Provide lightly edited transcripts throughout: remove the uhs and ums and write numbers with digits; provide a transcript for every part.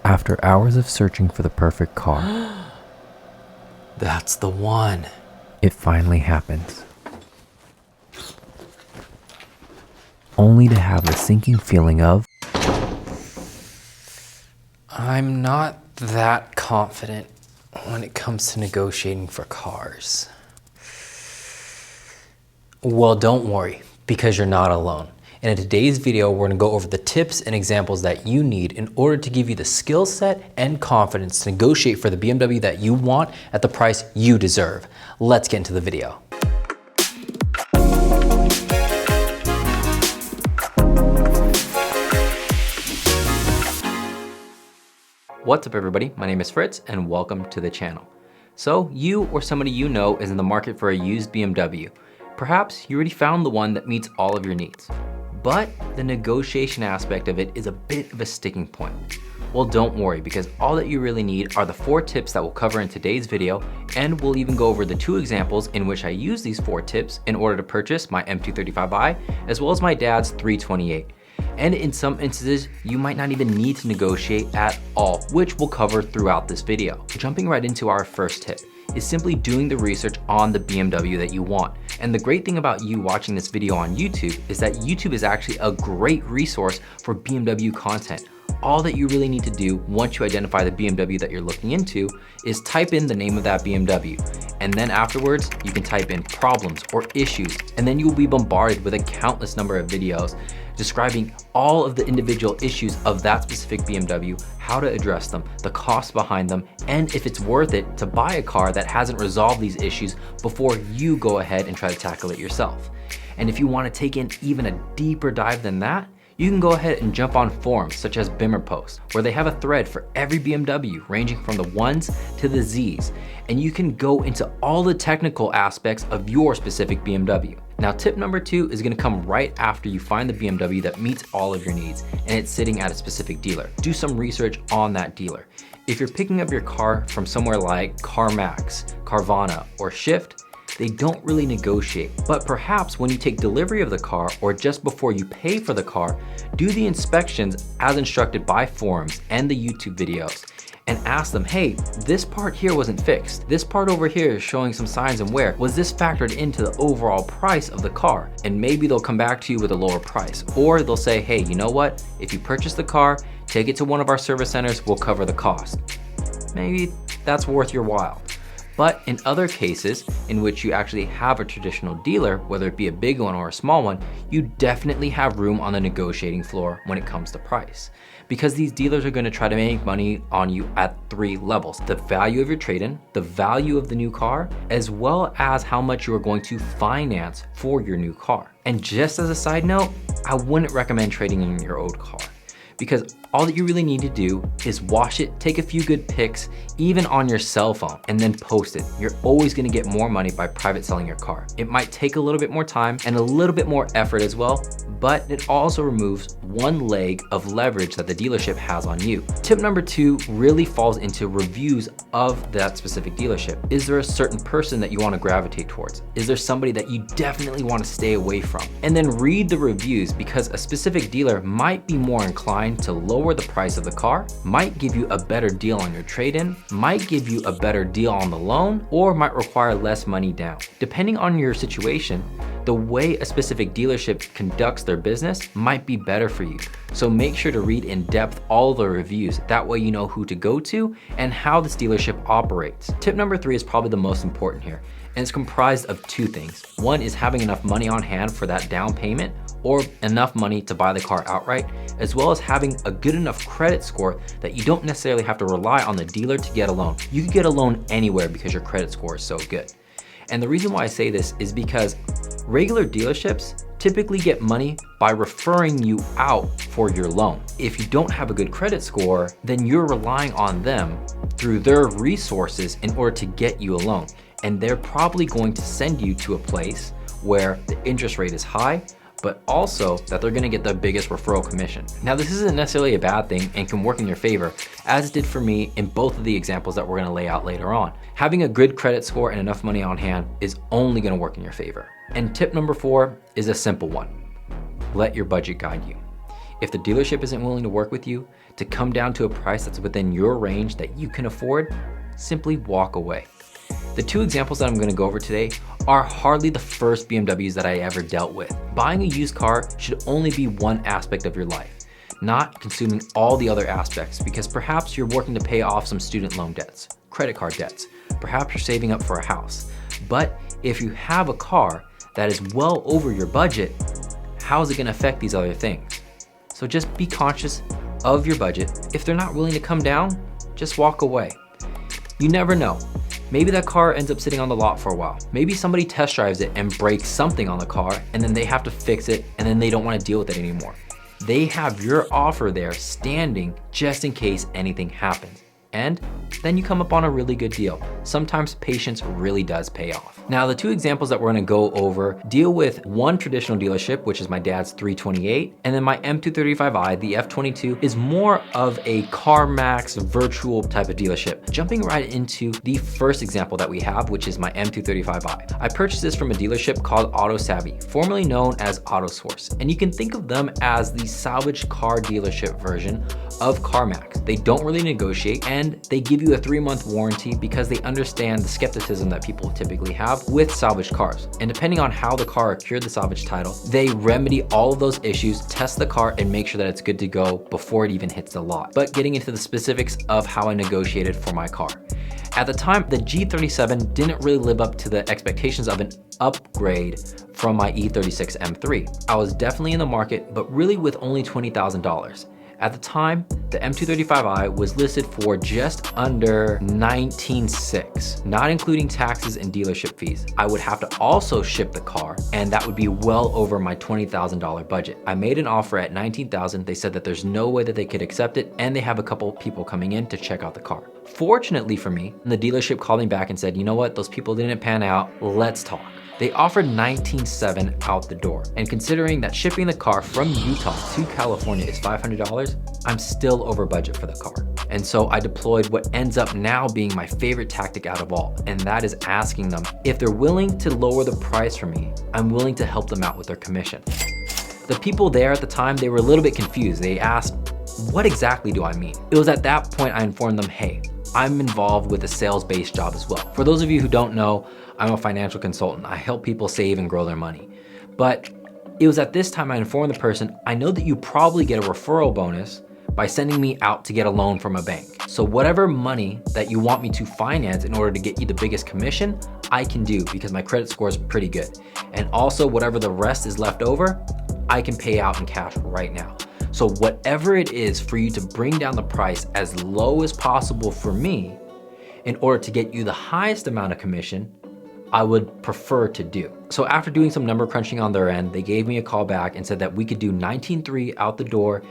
After hours of searching for the perfect car, That's the one. it finally happens. Only to have the sinking feeling of, I'm not that confident when it comes to negotiating for cars. Well, don't worry, because you're not alone. And in today's video, we're gonna go over the tips and examples that you need in order to give you the skill set and confidence to negotiate for the BMW that you want at the price you deserve. Let's get into the video. What's up everybody, my name is Fritz and welcome to the channel. So you or somebody you know is in the market for a used BMW. Perhaps you already found the one that meets all of your needs, but the negotiation aspect of it is a bit of a sticking point. Well, don't worry, because all that you really need are the 4 tips that we'll cover in today's video, and we'll even go over the 2 examples in which I use these 4 tips in order to purchase my M235i, as well as my dad's 328. And in some instances, you might not even need to negotiate at all, which we'll cover throughout this video. Jumping right into our first tip is simply doing the research on the BMW that you want. And the great thing about you watching this video on YouTube is that YouTube is actually a great resource for BMW content. All that you really need to do once you identify the BMW that you're looking into is type in the name of that BMW. And then afterwards, you can type in problems or issues, and then you will be bombarded with a countless number of videos describing all of the individual issues of that specific BMW, how to address them, the cost behind them, and if it's worth it to buy a car that hasn't resolved these issues before you go ahead and try to tackle it yourself. And if you want to take in even a deeper dive than that, you can go ahead and jump on forums such as Bimmer Post, where they have a thread for every BMW ranging from the 1s to the Zs, and you can go into all the technical aspects of your specific BMW. Now, tip number 2 is gonna come right after you find the BMW that meets all of your needs and it's sitting at a specific dealer. Do some research on that dealer. If you're picking up your car from somewhere like CarMax, Carvana, or Shift, they don't really negotiate, but perhaps when you take delivery of the car or just before you pay for the car, do the inspections as instructed by forums and the YouTube videos and ask them, hey, this part here wasn't fixed. This part over here is showing some signs and wear. Was this factored into the overall price of the car? And maybe they'll come back to you with a lower price, or they'll say, hey, you know what? If you purchase the car, take it to one of our service centers, we'll cover the cost. Maybe that's worth your while. But in other cases in which you actually have a traditional dealer, whether it be a big one or a small one, you definitely have room on the negotiating floor when it comes to price. Because these dealers are gonna try to make money on you at 3 levels: the value of your trade-in, the value of the new car, as well as how much you are going to finance for your new car. And just as a side note, I wouldn't recommend trading in your old car, because all that you really need to do is wash it, take a few good pics, even on your cell phone, and then post it. You're always gonna get more money by private selling your car. It might take a little bit more time and a little bit more effort as well, but it also removes one leg of leverage that the dealership has on you. Tip number 2 really falls into reviews of that specific dealership. Is there a certain person that you wanna gravitate towards? Is there somebody that you definitely wanna stay away from? And then read the reviews, because a specific dealer might be more inclined to lower the price of the car, might give you a better deal on your trade-in, might give you a better deal on the loan, or might require less money down. Depending on your situation, the way a specific dealership conducts their business might be better for you. So make sure to read in depth all the reviews. That way you know who to go to and how this dealership operates. Tip number 3 is probably the most important here, and it's comprised of 2 things. One is having enough money on hand for that down payment, or enough money to buy the car outright, as well as having a good enough credit score that you don't necessarily have to rely on the dealer to get a loan. You can get a loan anywhere because your credit score is so good. And the reason why I say this is because regular dealerships typically get money by referring you out for your loan. If you don't have a good credit score, then you're relying on them through their resources in order to get you a loan. And they're probably going to send you to a place where the interest rate is high, but also that they're gonna get the biggest referral commission. Now, this isn't necessarily a bad thing and can work in your favor, as it did for me in both of the examples that we're gonna lay out later on. Having a good credit score and enough money on hand is only gonna work in your favor. And tip number 4 is a simple one. Let your budget guide you. If the dealership isn't willing to work with you, to come down to a price that's within your range that you can afford, simply walk away. The two examples that I'm gonna go over today are hardly the first BMWs that I ever dealt with. Buying a used car should only be one aspect of your life, not consuming all the other aspects, because perhaps you're working to pay off some student loan debts, credit card debts, perhaps you're saving up for a house. But if you have a car that is well over your budget, how is it gonna affect these other things? So just be conscious of your budget. If they're not willing to come down, just walk away. You never know. Maybe that car ends up sitting on the lot for a while. Maybe somebody test drives it and breaks something on the car, and then they have to fix it, and then they don't want to deal with it anymore. They have your offer there standing just in case anything happens. And then you come up on a really good deal. Sometimes patience really does pay off. Now, the two examples that we're gonna go over deal with one traditional dealership, which is my dad's 328, and then my M235i, the F22, is more of a CarMax virtual type of dealership. Jumping right into the first example that we have, which is my M235i. I purchased this from a dealership called Auto Savvy, formerly known as AutoSource. And you can think of them as the salvage car dealership version of CarMax. They don't really negotiate, and they give you a 3-month warranty because they understand the skepticism that people typically have with salvaged cars. And depending on how the car acquired the salvage title, they remedy all of those issues, test the car, and make sure that it's good to go before it even hits the lot. But getting into the specifics of how I negotiated for my car. At the time, the G37 didn't really live up to the expectations of an upgrade from my E36 M3. I was definitely in the market, but really with only $20,000. At the time, the M235i was listed for just under $19,600, not including taxes and dealership fees. I would have to also ship the car, and that would be well over my $20,000 budget. I made an offer at $19,000. They said that there's no way that they could accept it, and they have a couple people coming in to check out the car. Fortunately for me, the dealership called me back and said, you know what, those people didn't pan out, let's talk. They offered $19,700 out the door. And considering that shipping the car from Utah to California is $500, I'm still over budget for the car. And so I deployed what ends up now being my favorite tactic out of all, and that is asking them if they're willing to lower the price for me, I'm willing to help them out with their commission. The people there at the time, they were a little bit confused. They asked, what exactly do I mean? It was at that point I informed them, hey, I'm involved with a sales-based job as well. For those of you who don't know, I'm a financial consultant. I help people save and grow their money. But it was at this time I informed the person, I know that you probably get a referral bonus by sending me out to get a loan from a bank. So whatever money that you want me to finance in order to get you the biggest commission, I can do because my credit score is pretty good. And also whatever the rest is left over, I can pay out in cash right now. So whatever it is for you to bring down the price as low as possible for me in order to get you the highest amount of commission, I would prefer to do. So after doing some number crunching on their end, they gave me a call back and said that we could do $19,300 out the door,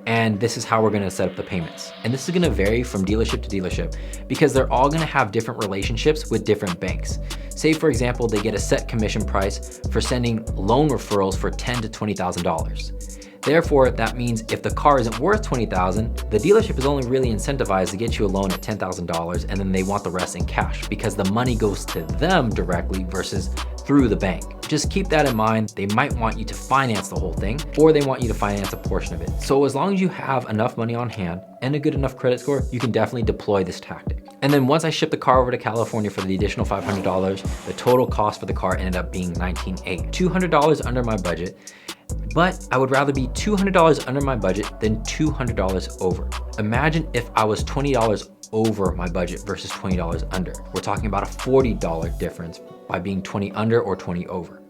and this is how we're gonna set up the payments. And this is gonna vary from dealership to dealership because they're all gonna have different relationships with different banks. Say for example, they get a set commission price for sending loan referrals for $10,000 to $20,000. Therefore, that means if the car isn't worth $20,000, the dealership is only really incentivized to get you a loan at $10,000, and then they want the rest in cash because the money goes to them directly versus through the bank. Just keep that in mind. They might want you to finance the whole thing, or they want you to finance a portion of it. So as long as you have enough money on hand and a good enough credit score, you can definitely deploy this tactic. And then once I shipped the car over to California for the additional $500, the total cost for the car ended up being $19,800, $200 under my budget. But I would rather be $200 under my budget than $200 over. Imagine if I was $20 over my budget versus $20 under. We're talking about a $40 difference by being 20 under or 20 over.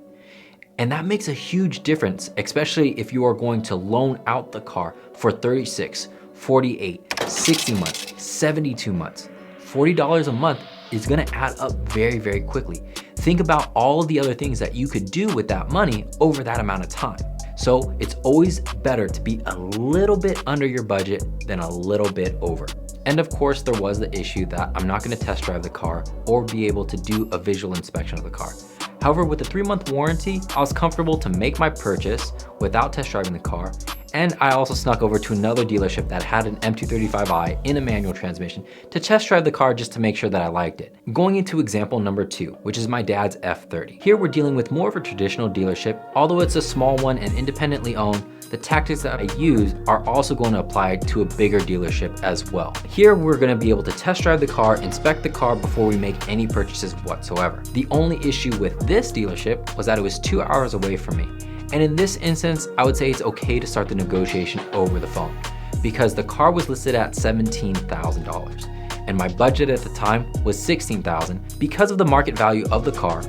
And that makes a huge difference, especially if you are going to loan out the car for 36, 48, 60 months, 72 months. $40 a month is gonna add up very, very quickly. Think about all of the other things that you could do with that money over that amount of time. So it's always better to be a little bit under your budget than a little bit over. And of course, there was the issue that I'm not gonna test drive the car or be able to do a visual inspection of the car. However, with the 3-month warranty, I was comfortable to make my purchase without test driving the car And I also snuck over to another dealership that had an M235i in a manual transmission to test drive the car just to make sure that I liked it. Going into example number 2, which is my dad's F30. Here we're dealing with more of a traditional dealership. Although it's a small one and independently owned, the tactics that I use are also going to apply to a bigger dealership as well. Here we're going to be able to test drive the car, inspect the car before we make any purchases whatsoever. The only issue with this dealership was that it was 2 hours away from me. And in this instance, I would say it's okay to start the negotiation over the phone because the car was listed at $17,000 and my budget at the time was $16,000 because of the market value of the car,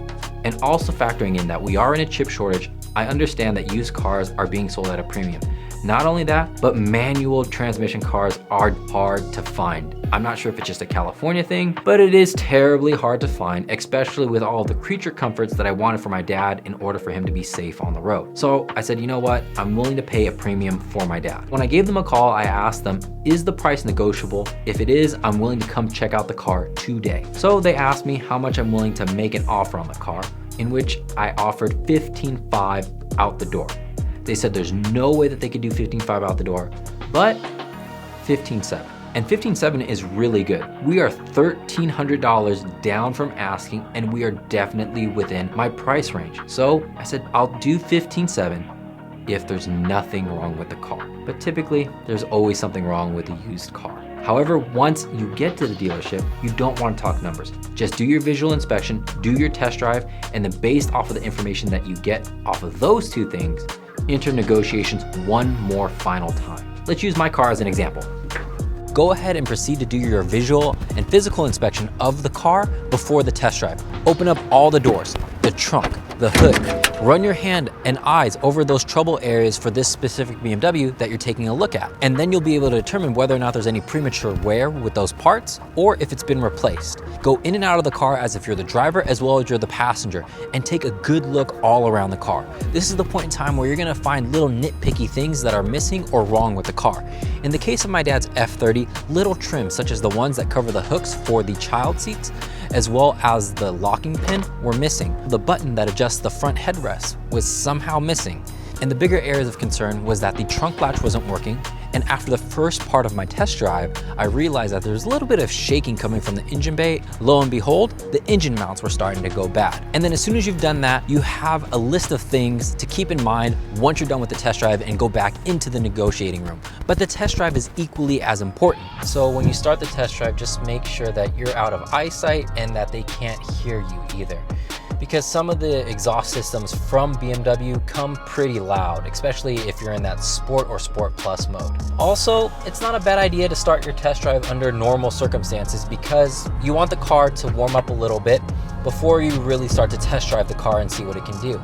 and also factoring in that we are in a chip shortage. I understand that used cars are being sold at a premium. Not only that, but manual transmission cars are hard to find. I'm not sure if it's just a California thing, but it is terribly hard to find, especially with all the creature comforts that I wanted for my dad in order for him to be safe on the road. So I said, you know what? I'm willing to pay a premium for my dad. When I gave them a call, I asked them, is the price negotiable? If it is, I'm willing to come check out the car today. So they asked me how much I'm willing to make an offer on the car, in which I offered $15,500 out the door. They said there's no way that they could do $15,500 out the door, but $15,700. And $15,700 is really good. We are $1,300 down from asking, and we are definitely within my price range. So I said, I'll do $15,700 if there's nothing wrong with the car. But typically, there's always something wrong with a used car. However, once you get to the dealership, you don't want to talk numbers. Just do your visual inspection, do your test drive, and then based off of the information that you get off of those two things, enter negotiations one more final time. Let's use my car as an example. Go ahead and proceed to do your visual and physical inspection of the car before the test drive. Open up all the doors, the trunk, the hood. Run your hand and eyes over those trouble areas for this specific BMW that you're taking a look at. And then you'll be able to determine whether or not there's any premature wear with those parts or if it's been replaced. Go in and out of the car as if you're the driver as well as you're the passenger and take a good look all around the car. This is the point in time where you're gonna find little nitpicky things that are missing or wrong with the car. In the case of my dad's F30, little trims such as the ones that cover the hooks for the child seats as well as the locking pin were missing. The button that adjusts the front headrest was somehow missing. And the bigger areas of concern was that the trunk latch wasn't working, and after the first part of my test drive, I realized that there's a little bit of shaking coming from the engine bay. Lo and behold, the engine mounts were starting to go bad. And then as soon as you've done that, you have a list of things to keep in mind once you're done with the test drive and go back into the negotiating room. But the test drive is equally as important. So when you start the test drive, just make sure that you're out of eyesight and that they can't hear you either, because some of the exhaust systems from BMW come pretty loud, especially if you're in that Sport or Sport Plus mode. Also, it's not a bad idea to start your test drive under normal circumstances because you want the car to warm up a little bit before you really start to test drive the car and see what it can do.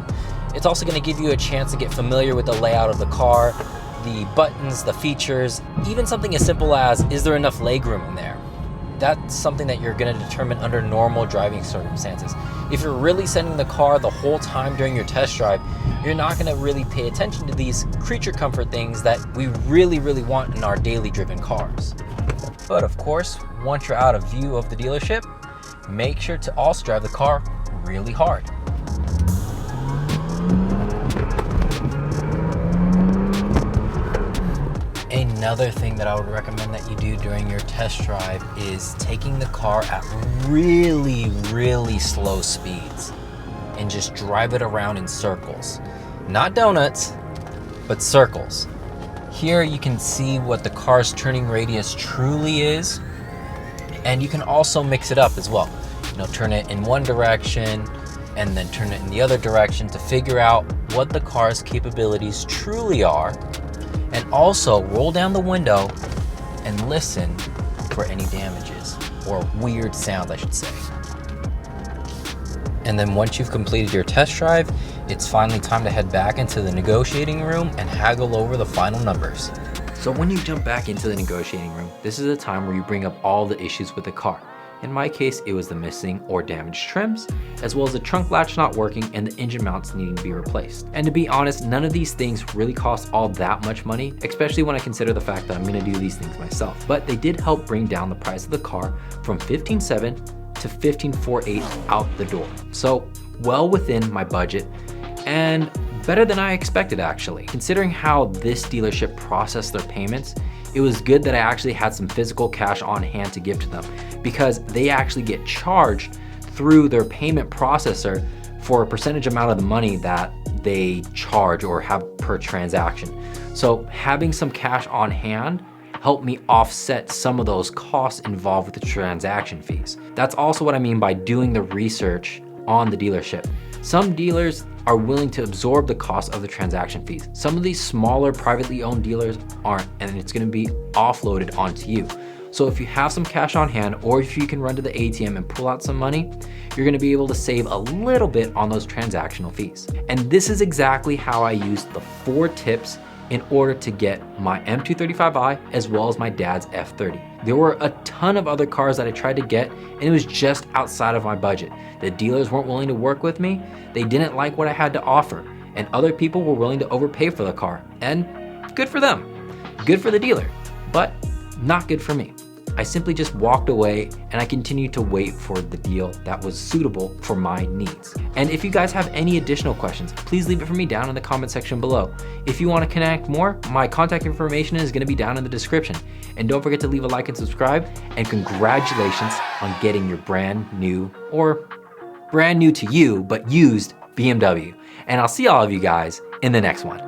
It's also going to give you a chance to get familiar with the layout of the car, the buttons, the features, even something as simple as, is there enough legroom in there? That's something that you're going to determine under normal driving circumstances. If you're really sending the car the whole time during your test drive, you're not going to really pay attention to these creature comfort things that we really want in our daily driven cars. But of course, once you're out of view of the dealership, make sure to also drive the car really hard. Another thing that I would recommend that you do during your test drive is taking the car at really slow speeds and just drive it around in circles. Not donuts, but circles. Here you can see what the car's turning radius truly is, and you can also mix it up as well. You know, turn it in one direction and then turn it in the other direction to figure out what the car's capabilities truly are. And also roll down the window and listen for any damages or weird sounds, I should say. And then once you've completed your test drive, it's finally time to head back into the negotiating room and haggle over the final numbers. So when you jump back into the negotiating room, this is a time where you bring up all the issues with the car. In my case, it was the missing or damaged trims, as well as the trunk latch not working and the engine mounts needing to be replaced. And to be honest, none of these things really cost all that much money, especially when I consider the fact that I'm gonna do these things myself. But they did help bring down the price of the car from $15,700 to $15,480 out the door. So well within my budget. And Better than I expected actually. Considering how this dealership processed their payments, it was good that I actually had some physical cash on hand to give to them, because they actually get charged through their payment processor for a percentage amount of the money that they charge or have per transaction. So having some cash on hand helped me offset some of those costs involved with the transaction fees. That's also what I mean by doing the research on the dealership. Some dealers are willing to absorb the cost of the transaction fees. Some of these smaller privately owned dealers aren't, and it's gonna be offloaded onto you. So if you have some cash on hand, or if you can run to the ATM and pull out some money, you're gonna be able to save a little bit on those transactional fees. And this is exactly how I used the 4 tips in order to get my M235i as well as my dad's F30. There were a ton of other cars that I tried to get, and it was just outside of my budget. The dealers weren't willing to work with me, they didn't like what I had to offer, and other people were willing to overpay for the car. And good for them, good for the dealer, but not good for me. I simply just walked away, and I continued to wait for the deal that was suitable for my needs. And if you guys have any additional questions, please leave it for me down in the comment section below. If you want to connect more, my contact information is going to be down in the description. And don't forget to leave a like and subscribe, and congratulations on getting your brand new, or brand new to you, but used BMW. And I'll see all of you guys in the next one.